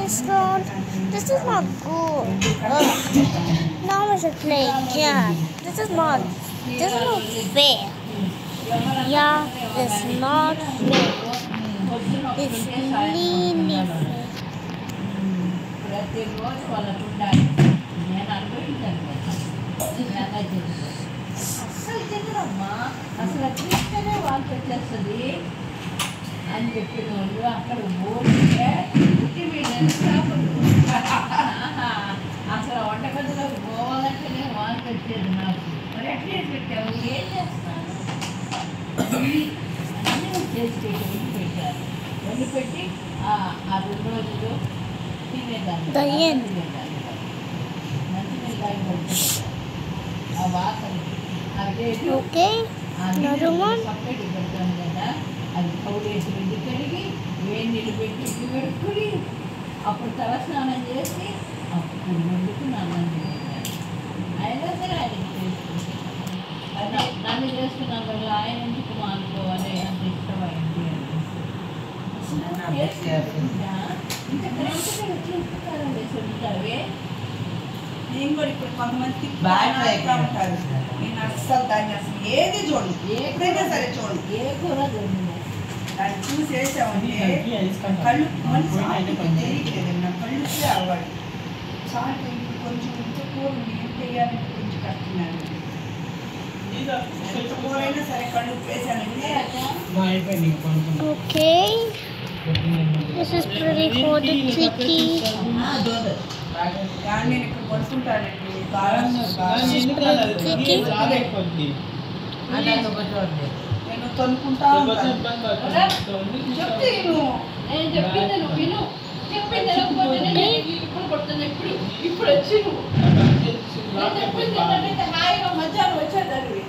it's not. This is not good. Now we should play again. This is not fair. Yeah, this is not fair. It's really fair. అసలు చూస్తేనే వాళ్ళకి వచ్చేస్తుంది అని చెప్పిన వాళ్ళు అక్కడ పోతే అసలు వంటగదిలోకి పోవాలంటేనే వాళ్ళకి వచ్చేది నాకు మరి ఎట్లా పెట్టావు ఏం చేస్తాను అన్నీ చేసి పెట్టారు వండి పెట్టి ఆ 2 రోజులు తినేదాన్ని మంచి నీళ్ళు ఆ వాసన Okay, another one. కదా అది పౌడేసి వెండి కడిగి వేడి నీళ్ళు పెట్టి పెట్టుకుని అప్పుడు తలస్నానం చేసి అప్పుడు వండుకున్నాను అయినా సరే ఆయన నన్ను చేసుకున్నాం వల్ల ఆయన ఎందుకు మానుకోవాలి అంత ఇష్టమైంది ఇంకా కరెక్ట్గా చూపుతారు వేసి ఉంటావే నేను కూడా ఇప్పుడు కొంతమంది ఉంటారు నేను అస్సలు దాన్ని అసలు ఏది చూడండి ఎప్పుడైనా సరే చూడండి ఏ కూర చూడండి దాన్ని చూసి వేసామంటే కళ్ళు తెలియట్లేదు నా కళ్ళుకే అవ్వాలి చాటు ఇప్పుడు కొంచెం ఇంత కూర ఏం చేయాలంటే కొంచెం కట్టున్నాను ఎంత కూర అయినా సరే కళ్ళు వేసానంటే Okay, this is pretty hot and tricky. నేను ఇక్కడ కొనుక్కుంటానండి నేను కొనుక్కుంటా చెప్తే నేను చెప్పింది నువ్వు విను చెప్పింది ఇప్పుడు కొడుతుంది ఇప్పుడు వచ్చి నువ్వు చెప్పింది ఏంటంటే హాయిగా మధ్యాహ్నం వచ్చేదాన్ని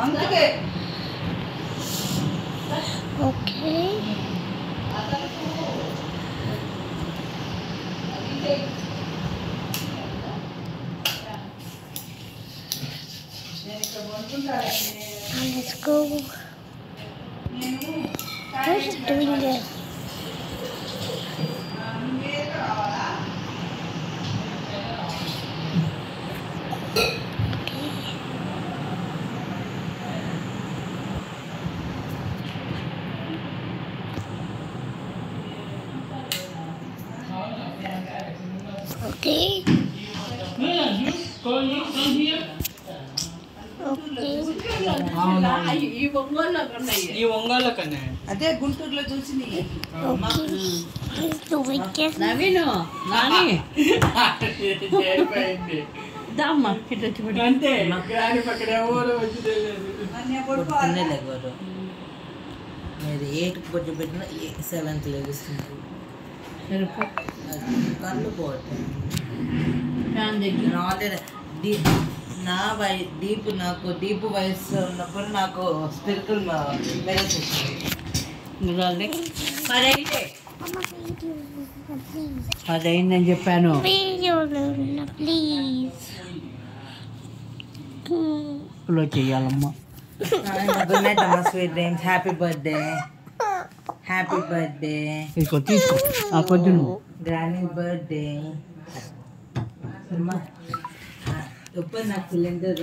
అందుకే Okay. Let's go. Why is it doing this? Okay. ఈ ఒంగోలు కన్నా అదే గుంటూరులో చూసింది నవీను నాని దామ్మా అంతే పక్కన ఎవరు వచ్చి మీరు 8కి కొంచెం పెట్టిన 7కి లెగిస్తుంది కళ్ళు పోతాయి ఆల్రెడీ నాకు డీప్ వయసు ఉన్నప్పుడు నాకు స్పిరికల్ మెరేజ్ వచ్చింది అదైందని చెప్పాను Please. చెయ్యాలమ్మా గుడ్ నైట్ అమ్మా స్వీట్ డ్రీమ్స్ హ్యాపీ బర్త్డే తీసుకో కొంచెం గ్రానీ బర్త్డే ఎప్పుడు నాకు సిలిండర్